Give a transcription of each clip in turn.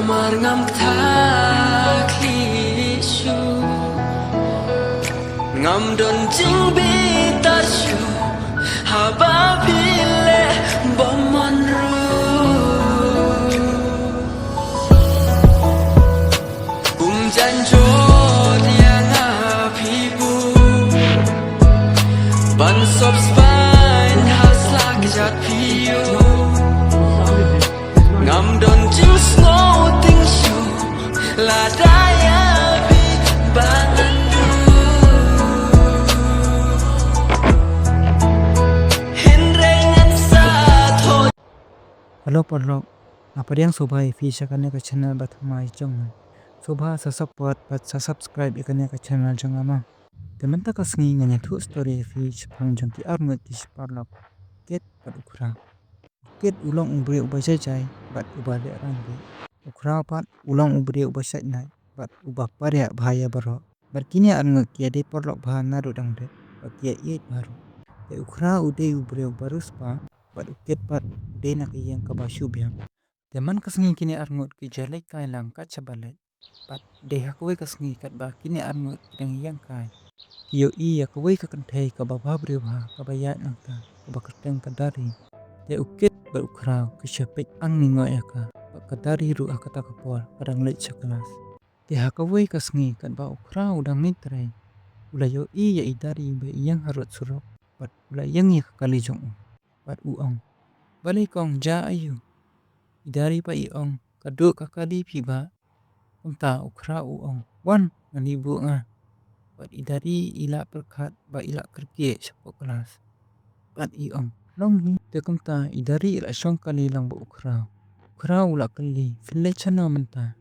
Amar ngam thak li shu ngam don jing bi ta shu haba phile bomon ru kum jan jo dia nga phi bu ban sop spine has like jat phi yo ngam don jing snow ting shu la daya bi bangan du hindrengan sa tho. Halo podlog, apa yang sobai fisha kane ke channel batamai jong. Soba sa support bat sa subscribe ikane ke channel jong ama. Teman ta kasngi nganya thu story fish pang jong ki arngot ki podlog. Ket pat ukra. Ket ulong ubre ubasai chai bat ubale rangbi. Ukra pat ulong ubre ubasai nai bat ubak parya bhaya baro. Bat kini arngot ki ade podlog bha naru dangde. Bat kia iet baru. Te ukra ude ubre ubarus pa. Bat uket pat ude nak iyang kabasyu biang. Teman kasngi kini arngot ki jalai kai lang kat cabalet. Pat deha kawai kasngi kat ba kini arngot kidang iyang kai. Kiyo iya kawai kakantai kababa brewha kabayat nangta kabakerteng kadari. Te uket bat ukraw kisyapik ang ningo yaka. Bat kadari ru akata kapor kadang leit sa kelas. Deha kawai kasngi kat ba ukraw udang mitray. Ulayo iya idari ba iyang harut surok. Bat ulayang iya kakali jong. Bat uong balay kong ja ayu idari pa iong kaduk kakali piba kumta ukra uong wan nganibu nga bat idari ila perkat ba ila kerkie sapo kelas bat iong long te kumta idari ila syong kali lang ba ukra ula kali file chana menta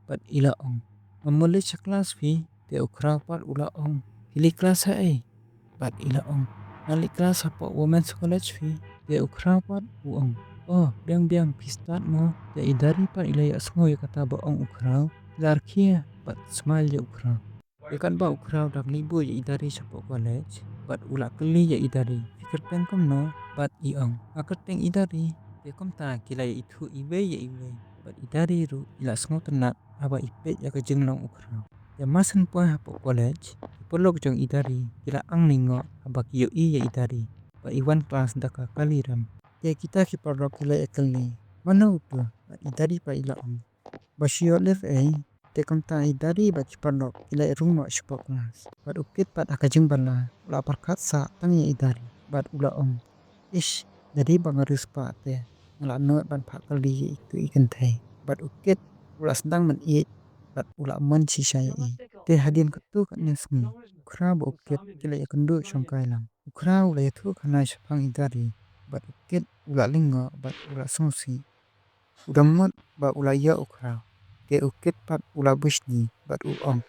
bat ila ong mamuli sa kelas fi te ukra pat ula ong hili kelas hai bat ila ong ngali kelas sapo women's college fi te ukra pat uong oh biang pistat mo te idari pat ilaya sengoy kata ba ong ukra larkia pat smile ya ukra ikan ba ukra dak libu ya idari sapo college bat ula keli ya idari fikir tengkom no bat iong akerteng idari te kom ta kilaya itu iwe ya iwe bat idari ru ila sengoy tenat aba ipet ya kejeng long ukra ya masan po hapo college ipolog jong idari kila ang ningo aba kiyo i ya idari ba iwan kelas daka kaliram ya kita ki podok kila ekeli mana utu idari pa ila om basyo lir te kamta idari ba ki podok kila rumo spok kelas bat ukit pat akajeng bala ula perkat sa tangi idari bat ula om ish dari bangarus pa te ngala not ban pak kali itu ikan thai bat ukit ula sedang men i bat ula man sisa i te hadin ketu kan nesmi ukra ba ukit kila yakendu songkai lang ukra ula yatu kana sapang idari bat ukit ula lingo bat ula songsi udamot ba ula ya ukra ke ukit pat ula busni bat uong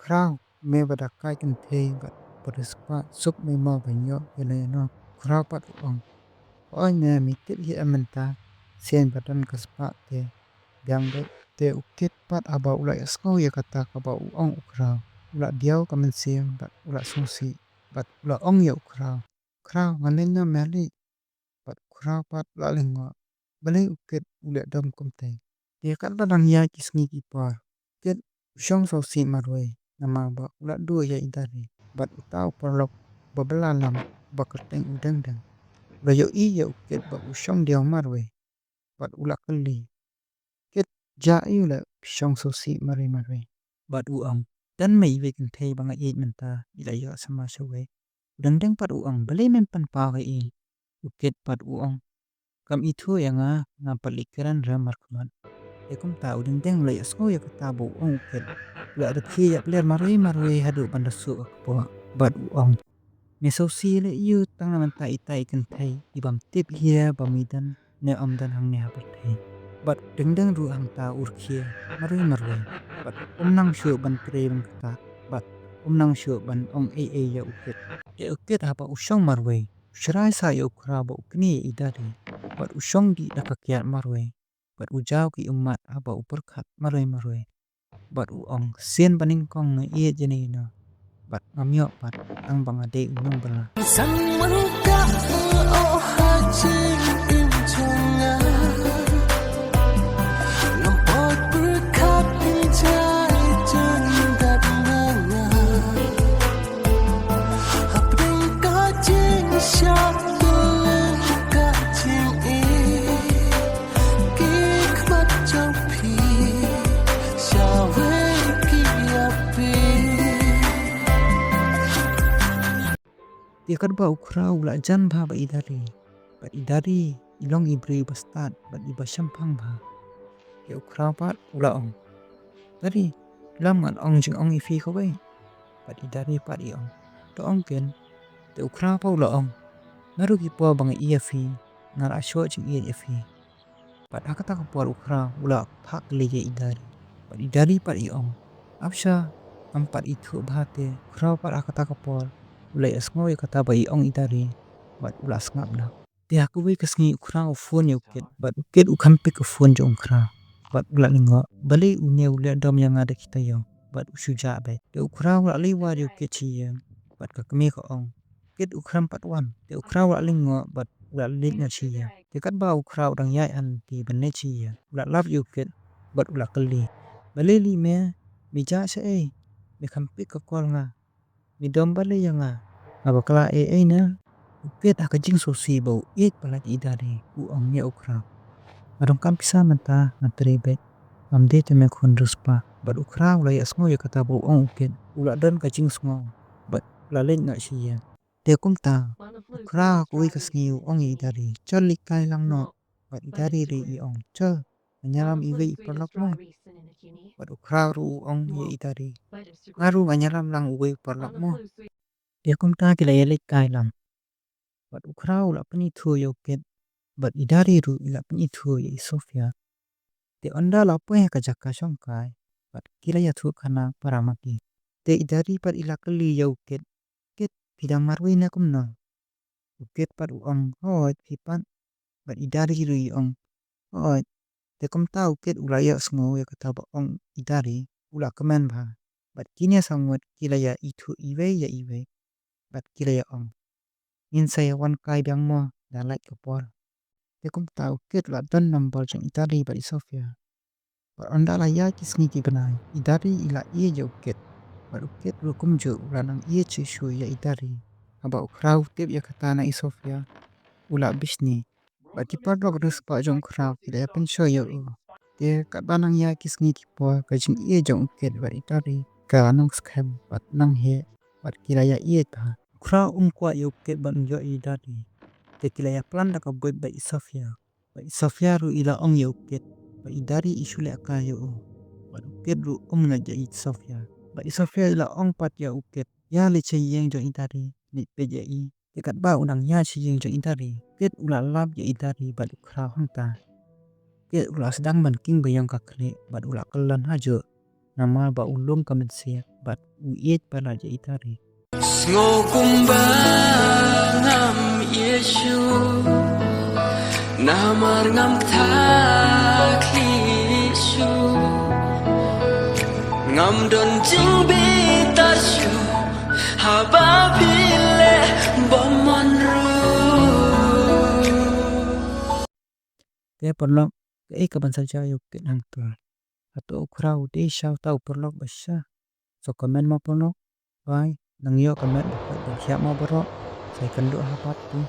krau me badakai kente bat berespa sup me ma banyo yeleno krau pat uong oi me mitit hi amenta sen badan kaspa te biang te ukit pat aba ula yasko ya kata kaba uong ukra ula diau kamensiam bat ula songsi bat ula ong ya ukra krau ngalena meli bat ukra pat ula lingo balai ukit ula dom kumte dia kat badang ya kisngi kipa ket usyong sosi marwe nama ba ula dua ya idari bat utau perlok babelalam bakerteng udang dang ula yo i ya ukit ba usyong dia marwe bat ula keli ket ja ula usyong sosi marwe bat uang dan mei we kente banga i menta ila yo sama sewe udang dang pat uang balai mempan pa i ukit pat uong kam itu yang ngapalikiran ramar kuman ekum tahu dendeng lay asko ya ketabo ong ukit ula rekhi ya pler marwe hadu pandasu akpo bat uong mesosi le yu tanga menta itai kentai ibam tip hia bamidan ne amdan hang ne hapertai bat dendeng ru hang ta urkhia marwe bat umnang syu ban pre ban kata bat umnang syu ban ong ya ukit apa usyong marwe Shirai saya ukra ba ukni idari bat usyong di dakakyat marwe bat ujau ki umat aba uperkat marwe bat uong sen paningkong na iya jenina bat ngamyo bat ang bangade unang bala Sang manuka oh hajing im chunga Lampot Dia kat ba ukraw la jan ba ba idari ilong ibri bastat ba iba syampang ba. Dia ukraw pat ula ong. Dari lam ngan ong jing ong ifi ko bai. Pat idari pat I ong. To ong ken. Dia ukraw pa ula ong. Naru ki po bang iya fi. Ngar asyo jing iya fi. Pat akata ka po ukraw ula pak lege idari. Pat idari pat I ong. Apsha ampat itu bahate ukraw pat akata ka po. Ula asngo kata ba I ong idari. Pat ula asngap na. Dia aku bai kasngi ukraw phone ya uket. Pat uket ukampik ke phone jong ukraw. Bat ula lingo bali unya ula dom yang ada kita yo bat usuja be de ukra ula liwa de ke chi bat ka kemi ko ong ket ukram pat wan de ukra ula lingo bat ula lit na chi ya de kat ba ukra udang yai an ti benne chi ya ula love you ket bat ula kali bali li me mi ja se mi khampi ka kol nga mi dom bali yang abakla na uket akajing so si bau it pala idare u ong ya ukra Adong kampisa menta ngatrebe amde teme khun ruspa bat ukra ulai asngo ya kata bo ong uket ula dan kaching sngo bat la len na shiya te kumta ukra kui kasngi ong I dari chol likai lang no bat idari ri I ong chol anyaram iwe iparlok mo bat ukra ru ong ye idari ngaru anyaram lang uwe parlok mo te kumta kila ye likai lang bat ukra ula pani thu yo ket bat idari ru ila pani thu ye Sofia te onda la poe ka jakka shongkai pat kila ya thu khana paramaki te idari pat ila kali ya ket pidang marwi na kumna uket pat uang hoi pipan pat idari ru ong hoi te kumta uket ula ya sngo ya kata ba ong idari ula kemen ba pat kini sangot kila ya itu iwe pat kila ya ong in saya wan kai byang mo dan like kapor te kumta uket la don number jeng idari ba Sofia Par onda la ya kisni ki banai idari ila ie ya uket par uket ru kumjo ulanang ie chi shu ya idari aba ukraw tip ya kata na Sofia ula bisni ba ki par dog rus pa jong kraw kila ya pen sho ya u te ka banang ya kisni ki po ka jing ie jong uket ba idari ka nong skhem pat nang he pat kila ya ie ta kraw kwa ya uket ban jo idari te kila ya plan da ka boy ba Sofia ru ila ong ya uket ba idari isule aka yo ba uket ru na ja Sofia ba Sofia ila ong pat ya uket ya le che yeng jo idari ni pe je I dekat ba unang ya chi yeng jo idari ket ula lab ya idari ba ukra hangta ket ula sedang man king bayang ka kre ba ula kelan hajo nama ba ulung kamen se ba uiet pala ja idari Sngo kumba ngam Yesu Namar ngam thak Yesu Ngam don jing bi tashu Haba bile bomon ru te perlok ke ka ban saja yo ket hang tu atau ukra de shau tau perlok basha so komen ma perlok bai nang yo comment ba siap ma bro sai kan do hapat tu